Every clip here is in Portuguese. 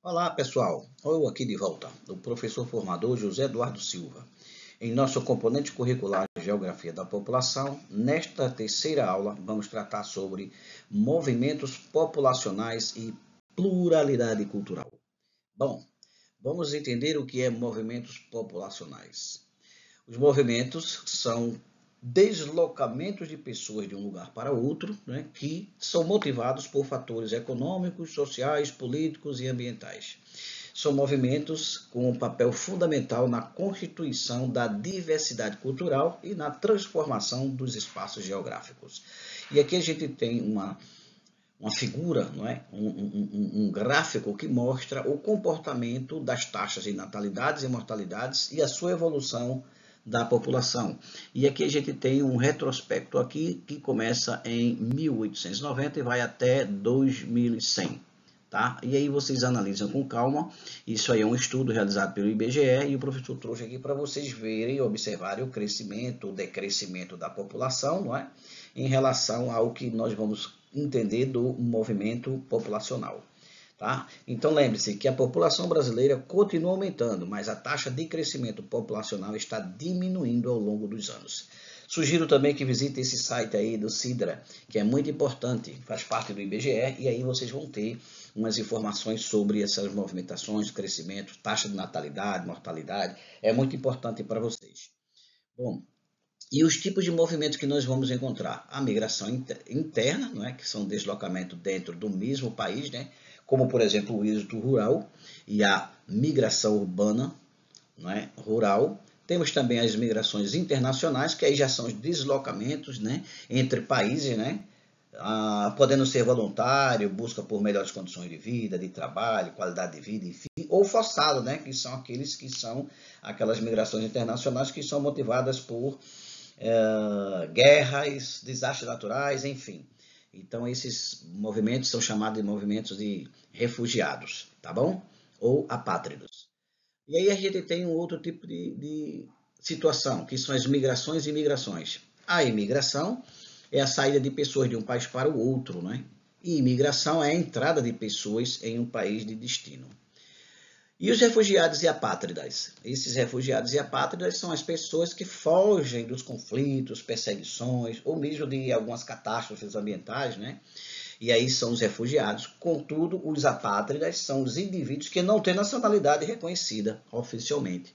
Olá, pessoal. Eu aqui de volta, o professor formador José Eduardo Silva. Em nosso componente curricular Geografia da População, nesta terceira aula, vamos tratar sobre movimentos populacionais e pluralidade cultural. Bom, vamos entender o que é movimentos populacionais. Os movimentos são deslocamentos de pessoas de um lugar para outro, né, que são motivados por fatores econômicos, sociais, políticos e ambientais. São movimentos com um papel fundamental na constituição da diversidade cultural e na transformação dos espaços geográficos. E aqui a gente tem uma figura, não é? Um gráfico que mostra o comportamento das taxas de natalidades e mortalidades e a sua evolução da população. E aqui a gente tem um retrospecto aqui que começa em 1890 e vai até 2100. Tá? E aí vocês analisam com calma. Isso aí é um estudo realizado pelo IBGE e o professor trouxe aqui para vocês verem e observarem o crescimento, o decrescimento da população, não é? Em relação ao que nós vamos entender do movimento populacional. Tá? Então lembre-se que a população brasileira continua aumentando, mas a taxa de crescimento populacional está diminuindo ao longo dos anos. Sugiro também que visite esse site aí do Sidra, que é muito importante, faz parte do IBGE, e aí vocês vão ter umas informações sobre essas movimentações, crescimento, taxa de natalidade, mortalidade, é muito importante para vocês. Bom, e os tipos de movimentos que nós vamos encontrar? A migração interna, não é? Que são deslocamento dentro do mesmo país, né? Como, por exemplo, o êxodo rural e a migração urbana, não é? Rural. Temos também as migrações internacionais, que aí já são os deslocamentos, né? Entre países, né? Podendo ser voluntário, busca por melhores condições de vida, de trabalho, qualidade de vida, enfim, ou forçado, né? Que são aqueles que são aquelas migrações internacionais que são motivadas por guerras, desastres naturais, enfim. Então, esses movimentos são chamados de movimentos de refugiados, tá bom? Ou apátridos. E aí a gente tem um outro tipo de situação, que são as migrações e imigrações. A imigração é a saída de pessoas de um país para o outro, né? E imigração é a entrada de pessoas em um país de destino. E os refugiados e apátridas? Esses refugiados e apátridas são as pessoas que fogem dos conflitos, perseguições, ou mesmo de algumas catástrofes ambientais, né? E aí são os refugiados. Contudo, os apátridas são os indivíduos que não têm nacionalidade reconhecida oficialmente.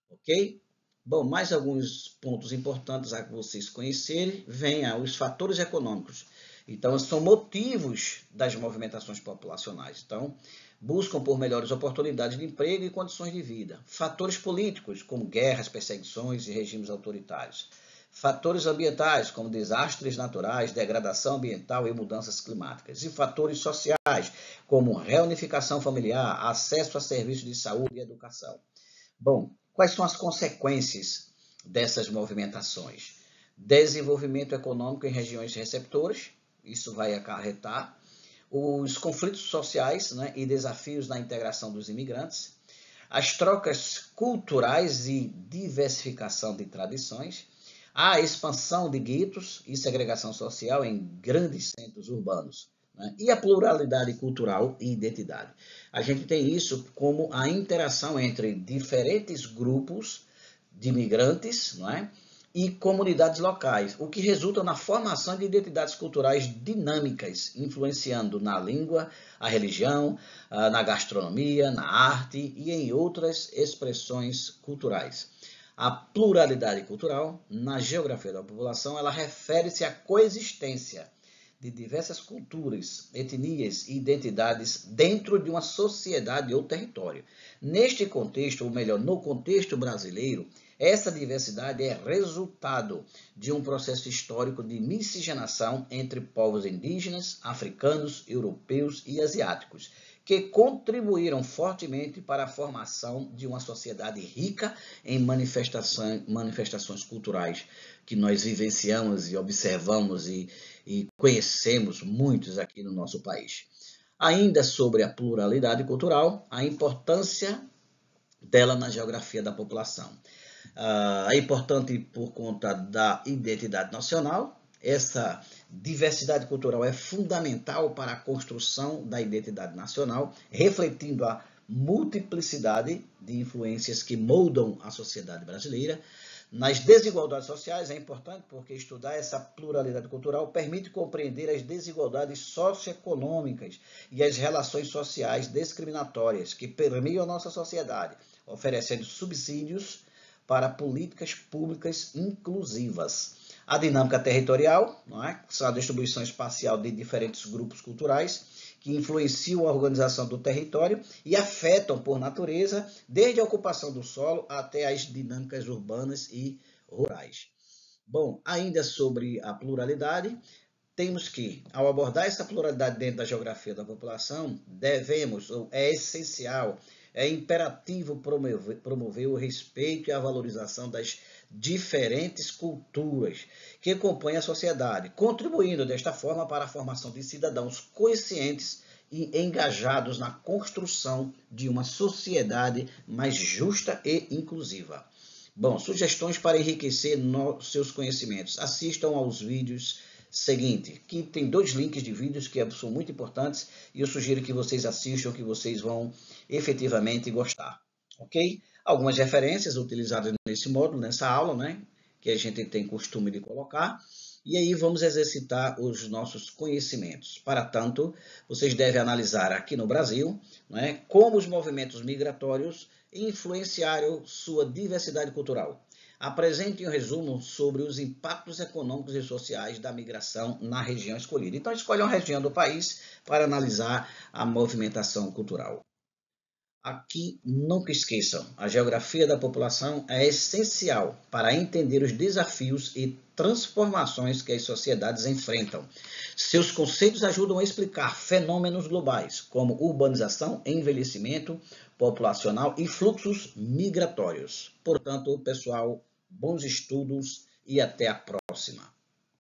Ok? Bom, mais alguns pontos importantes a vocês conhecerem. Venha os fatores econômicos. Então, são motivos das movimentações populacionais. Então, buscam por melhores oportunidades de emprego e condições de vida. Fatores políticos, como guerras, perseguições e regimes autoritários. Fatores ambientais, como desastres naturais, degradação ambiental e mudanças climáticas. E fatores sociais, como reunificação familiar, acesso a serviços de saúde e educação. Bom, quais são as consequências dessas movimentações? Desenvolvimento econômico em regiões receptoras, isso vai acarretar os conflitos sociais, né, e desafios na integração dos imigrantes, as trocas culturais e diversificação de tradições, a expansão de guetos e segregação social em grandes centros urbanos, né, e a pluralidade cultural e identidade. A gente tem isso como a interação entre diferentes grupos de imigrantes, não é? E comunidades locais, o que resulta na formação de identidades culturais dinâmicas, influenciando na língua, a religião, na gastronomia, na arte e em outras expressões culturais. A pluralidade cultural, na geografia da população, ela refere-se à coexistência de diversas culturas, etnias e identidades dentro de uma sociedade ou território. Neste contexto, ou melhor, no contexto brasileiro, essa diversidade é resultado de um processo histórico de miscigenação entre povos indígenas, africanos, europeus e asiáticos, que contribuíram fortemente para a formação de uma sociedade rica em manifestações culturais que nós vivenciamos e observamos e conhecemos muitos aqui no nosso país. Ainda sobre a pluralidade cultural, a importância dela na geografia da população. É importante por conta da identidade nacional. Essa diversidade cultural é fundamental para a construção da identidade nacional, refletindo a multiplicidade de influências que moldam a sociedade brasileira. Nas desigualdades sociais é importante porque estudar essa pluralidade cultural permite compreender as desigualdades socioeconômicas e as relações sociais discriminatórias que permeiam a nossa sociedade, oferecendo subsídios para políticas públicas inclusivas. A dinâmica territorial, não é? São a distribuição espacial de diferentes grupos culturais que influenciam a organização do território e afetam, por natureza, desde a ocupação do solo até as dinâmicas urbanas e rurais. Bom, ainda sobre a pluralidade, temos que, ao abordar essa pluralidade dentro da geografia da população, devemos, ou é essencial, é imperativo promover o respeito e a valorização das diferentes culturas que compõem a sociedade, contribuindo desta forma para a formação de cidadãos conscientes e engajados na construção de uma sociedade mais justa e inclusiva. Bom, sugestões para enriquecer seus conhecimentos. Assistam aos vídeos seguintes, que tem 2 links de vídeos que são muito importantes e eu sugiro que vocês assistam, que vocês vão efetivamente gostar, ok? Algumas referências utilizadas nesse módulo, nessa aula, né, que a gente tem costume de colocar, e aí vamos exercitar os nossos conhecimentos. Para tanto, vocês devem analisar aqui no Brasil, né, como os movimentos migratórios influenciaram sua diversidade cultural. Apresente um resumo sobre os impactos econômicos e sociais da migração na região escolhida. Então, escolha uma região do país para analisar a movimentação cultural. Aqui, nunca esqueçam, a geografia da população é essencial para entender os desafios e transformações que as sociedades enfrentam. Seus conceitos ajudam a explicar fenômenos globais, como urbanização, envelhecimento populacional e fluxos migratórios. Portanto, pessoal, bons estudos e até a próxima.